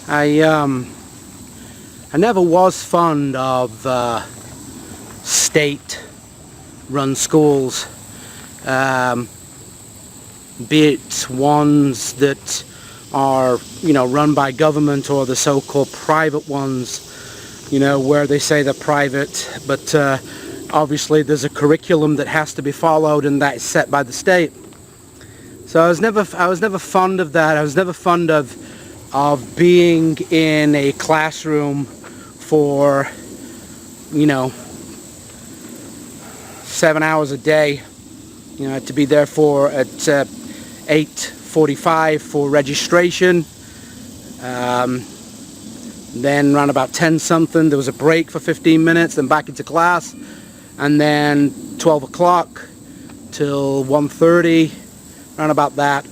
I never was fond of state-run schools, be it ones that are, run by government, or the so-called private ones, where they say they're private, but obviously there's a curriculum that has to be followed, and that's set by the state. So I was never fond of that. I was never fond of being in a classroom for 7 hours a day. To be there for at 8:45 for registration. Then around about 10 something there was a break for 15 minutes, then back into class, and then 12 o'clock till 1:30, around about that.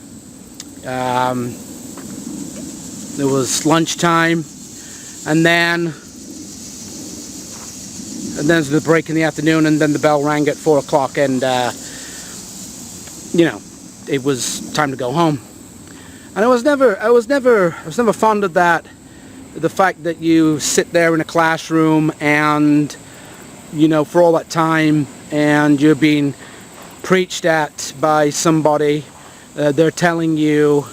There was lunchtime, and then there's the break in the afternoon, and then the bell rang at 4 o'clock, and it was time to go home. And I was never fond of that. The fact that you sit there in a classroom and, for all that time, and you're being preached at by somebody. They're telling you,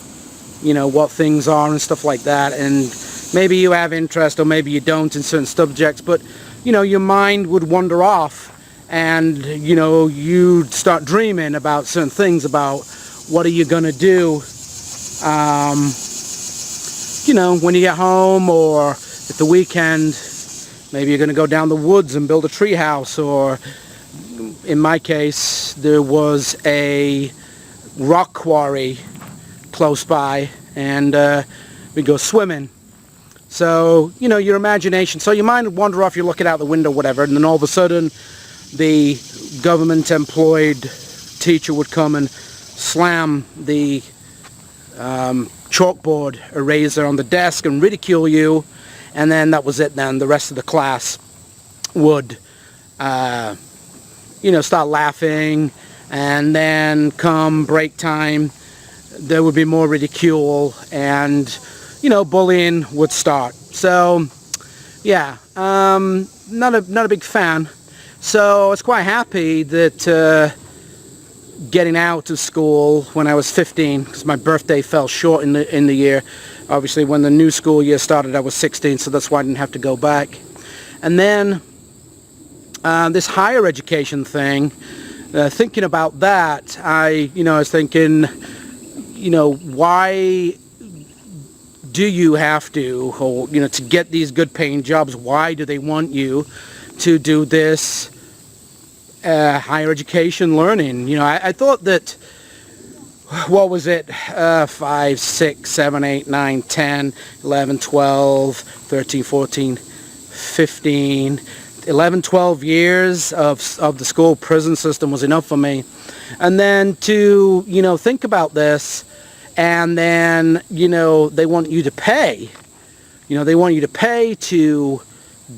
what things are and stuff like that. And maybe you have interest or maybe you don't in certain subjects, but, your mind would wander off, and, you'd start dreaming about certain things, about what are you going to do, when you get home, or at the weekend. Maybe you're going to go down the woods and build a tree house, or in my case, there was a rock quarry close by, and we go swimming. So, your imagination, so your mind would wander off, you're looking out the window, whatever, and then all of a sudden, the government employed teacher would come and slam the chalkboard eraser on the desk and ridicule you, and then that was it. Then the rest of the class would start laughing, and then come break time there would be more ridicule, and bullying would start. So yeah, not a big fan. So I was quite happy that getting out of school when I was 15, because my birthday fell short in the year. Obviously, when the new school year started, I was 16, so that's why I didn't have to go back. And then this higher education thing, thinking about that, I was thinking, why do you have to, or, to get these good paying jobs, why do they want you to do this higher education learning? I thought that, what was it, 5, 6, 7, 8, 9, 10, 11, 12, 13, 14, 15, 11, 12 years of the school prison system was enough for me. And then to, think about this, and then, they want you to pay. They want you to pay to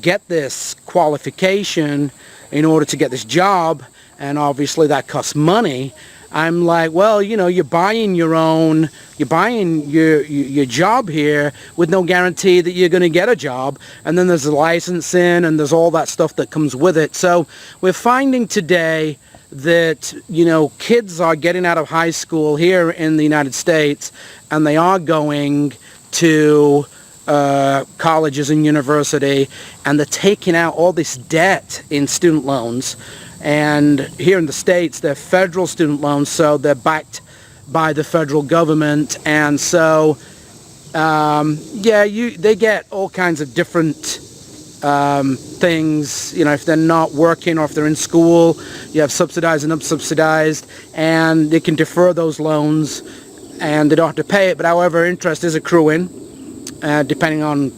get this qualification in order to get this job, and obviously that costs money. I'm like, well, you're buying your job here with no guarantee that you're going to get a job, and then there's the licensing, and there's all that stuff that comes with it. So we're finding today that, kids are getting out of high school here in the United States, and they are going to colleges and university, and they're taking out all this debt in student loans. And here in the States, they're federal student loans, so they're backed by the federal government. And so, they get all kinds of different things. If they're not working, or if they're in school, you have subsidized and unsubsidized, and they can defer those loans, and they don't have to pay it. But however, interest is accruing, depending on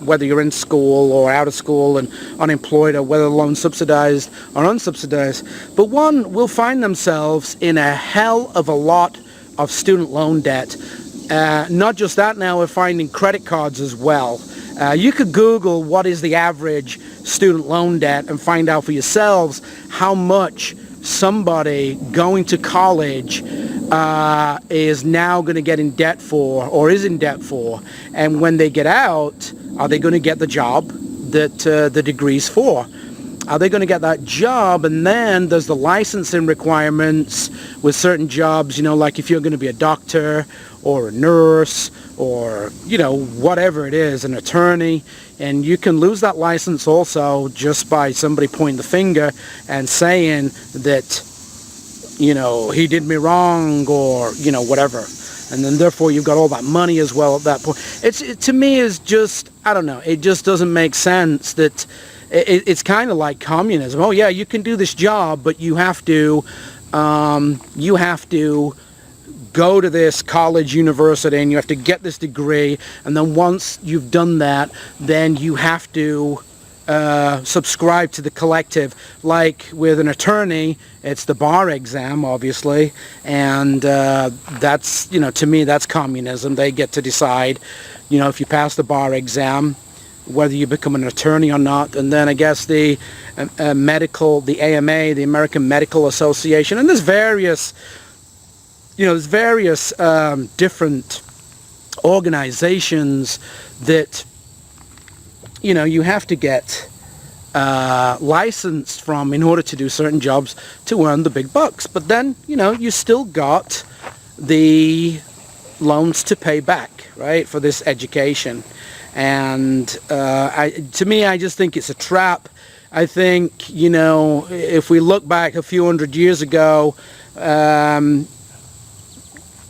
whether you're in school or out of school and unemployed, or whether the loan's subsidized or unsubsidized. But one will find themselves in a hell of a lot of student loan debt. Not just that, now we're finding credit cards as well. You could Google what is the average student loan debt and find out for yourselves how much somebody going to college is now going to get in debt for, or is in debt for, and when they get out, are they going to get the job that the degree's for? Are they going to get that job? And then there's the licensing requirements with certain jobs, like if you're going to be a doctor or a nurse or, whatever it is, an attorney, and you can lose that license also just by somebody pointing the finger and saying that, he did me wrong or, whatever. And then therefore you've got all that money as well at that point. To me is just, I don't know, it just doesn't make sense that it's kind of like communism. Oh yeah, you can do this job, but you have to go to this college, university, and you have to get this degree, and then once you've done that, then you have to subscribe to the collective. Like with an attorney, it's the bar exam, obviously, and that's, to me, that's communism. They get to decide, if you pass the bar exam, whether you become an attorney or not. And then I guess the medical, the AMA, the American Medical Association, and there's various different organizations that you have to get licensed from in order to do certain jobs to earn the big bucks. But then you still got the loans to pay back, right, for this education. And to me, I just think it's a trap. I think, if we look back a few hundred years ago,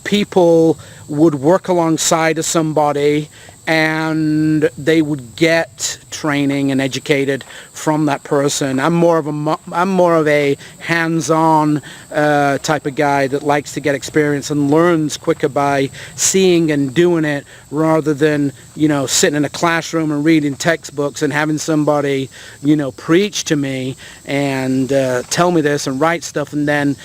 people would work alongside of somebody and they would get training and educated from that person. I'm more of a hands-on type of guy that likes to get experience and learns quicker by seeing and doing it rather than sitting in a classroom and reading textbooks and having somebody preach to me and tell me this and write stuff and then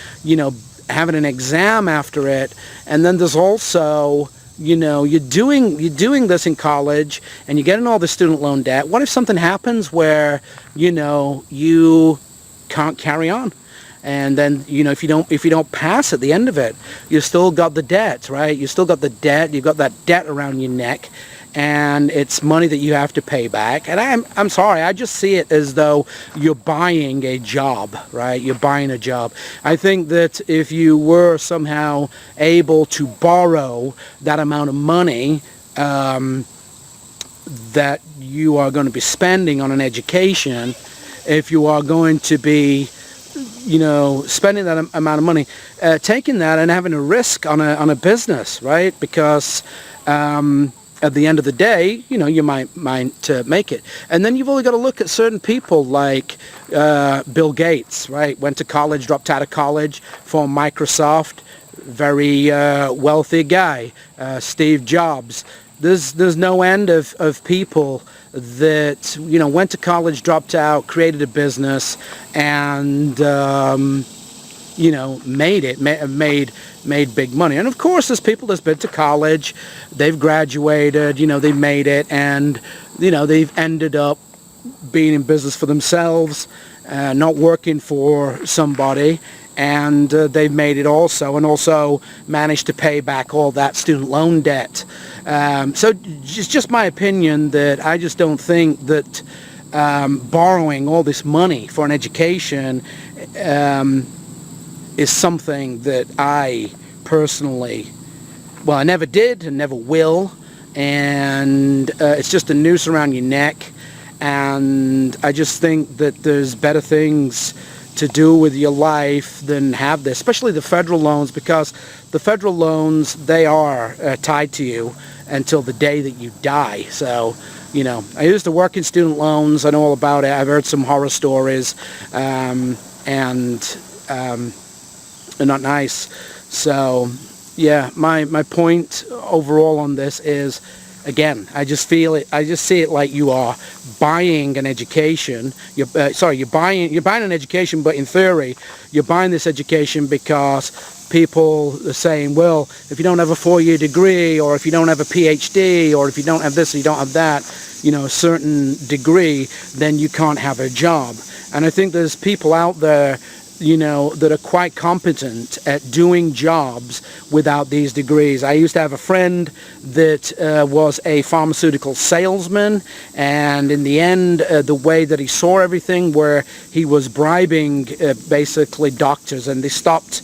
having an exam after it. And then there's also you're doing this in college and you're getting all the student loan debt. What if something happens where you can't carry on, and then if you don't pass at the end of it, you still got the debt, right? You still got the debt. You've got that debt around your neck, and it's money that you have to pay back. And I'm sorry, I just see it as though you're buying a job, right? You're buying a job. I think that if you were somehow able to borrow that amount of money that you are going to be spending on an education, if you are going to be spending that amount of money, taking that and having a risk on a business, right? Because at the end of the day, you might make it. And then you've only got to look at certain people like Bill Gates, right? Went to college, dropped out of college, formed Microsoft, very wealthy guy. Steve Jobs. There's no end of people that went to college, dropped out, created a business, and made big money. And of course there's people that's been to college, they've graduated, they've made it, and they've ended up being in business for themselves, not working for somebody, and they've made it also, and also managed to pay back all that student loan debt. So it's just my opinion that I just don't think that borrowing all this money for an education is something that I personally, I never did and never will, and it's just a noose around your neck, and I just think that there's better things to do with your life than have this, especially the federal loans, because the federal loans, they are tied to you until the day that you die. So, I used to work in student loans. I know all about it. I've heard some horror stories, and they're not nice. So, yeah, my point overall on this is, again, I just see it like you are buying an education. You're buying an education, but in theory, you're buying this education because people are saying, well, if you don't have a 4-year degree, or if you don't have a PhD, or if you don't have this, or you don't have that, a certain degree, then you can't have a job. And I think there's people out there you know, that are quite competent at doing jobs without these degrees. I used to have a friend that was a pharmaceutical salesman, and in the end, the way that he saw everything, where he was bribing basically doctors, and they stopped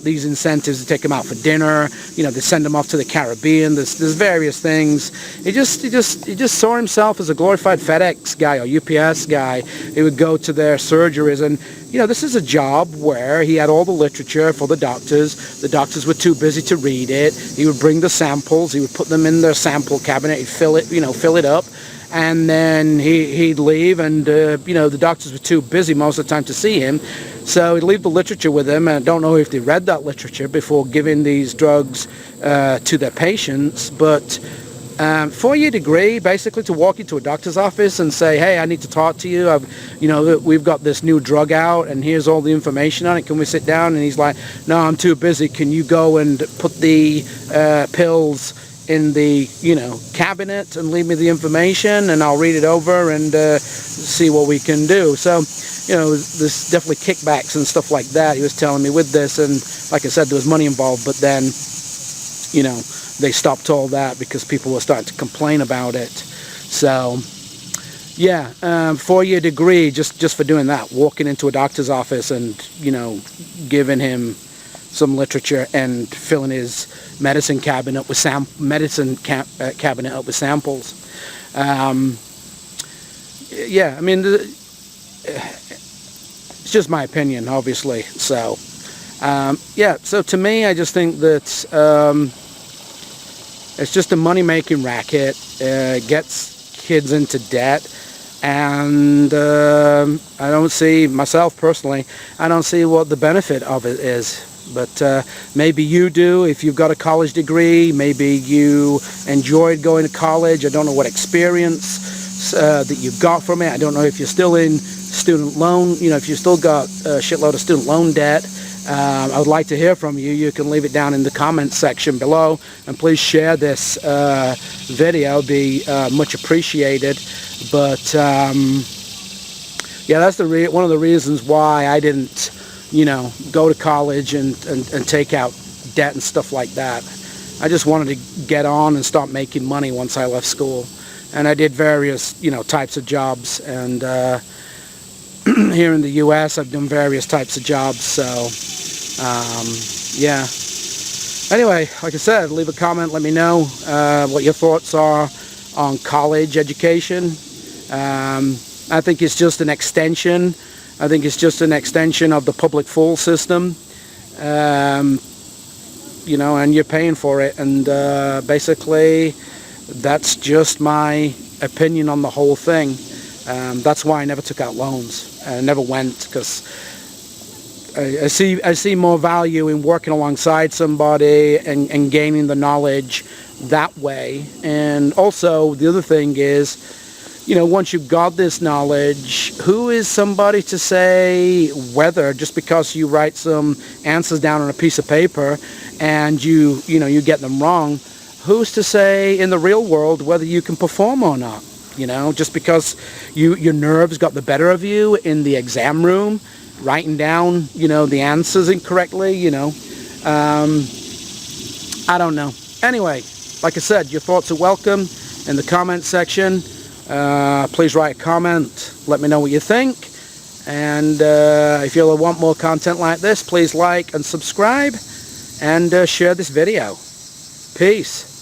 these incentives to take him out for dinner. You know, they send him off to the Caribbean. There's various things. He just saw himself as a glorified FedEx guy or UPS guy. He would go to their surgeries, and you know, this is a job where he had all the literature for the doctors. The doctors were too busy to read it. He would bring the samples. He would put them in their sample cabinet. He'd fill it up, and then he'd leave. And you know, the doctors were too busy most of the time to see him, so he'd leave the literature with them. And I don't know if they read that literature before giving these drugs to their patients, but. 4-year degree, basically to walk into a doctor's office and say, hey, I need to talk to you. We've got this new drug out and here's all the information on it. Can we sit down? And he's like, no, I'm too busy. Can you go and put the pills in the, you know, cabinet and leave me the information and I'll read it over and see what we can do. So, you know, there's definitely kickbacks and stuff like that. He was telling me with this, and like I said, there was money involved, but then, you know, they stopped all that because people were starting to complain about it. So, yeah, 4-year degree just for doing that, walking into a doctor's office and, you know, giving him some literature and filling his medicine cabinet up with cabinet up with samples. Yeah, I mean, it's just my opinion, obviously. So, yeah. So to me, I just think that. It's just a money-making racket, gets kids into debt, and I don't see, myself personally, I don't see what the benefit of it is. But maybe you do if you've got a college degree. Maybe you enjoyed going to college. I don't know what experience that you got from it. I don't know if you're still in student loan, you know, if you still got a shitload of student loan debt. I would like to hear from you. You can leave it down in the comments section below, and please share this video. It'd be much appreciated. But yeah, that's one of the reasons why I didn't, you know, go to college and take out debt and stuff like that. I just wanted to get on and start making money once I left school, and I did various, you know, types of jobs. And here in the U.S., I've done various types of jobs. So. Yeah. Anyway, like I said, leave a comment. Let me know what your thoughts are on college education. I think it's just an extension. I think it's just an extension of the public school system. You know, and you're paying for it. And basically, that's just my opinion on the whole thing. That's why I never took out loans. I never went, because I see more value in working alongside somebody and gaining the knowledge that way. And also, the other thing is, you know, once you've got this knowledge, who is somebody to say whether, just because you write some answers down on a piece of paper and you get them wrong, who's to say in the real world whether you can perform or not? You know, just because your nerves got the better of you in the exam room, writing down, you know, the answers incorrectly, you know. I don't know. Anyway, like I said, your thoughts are welcome in the comment section. Please write a comment. Let me know what you think. And if you want more content like this, please like and subscribe and share this video. Peace.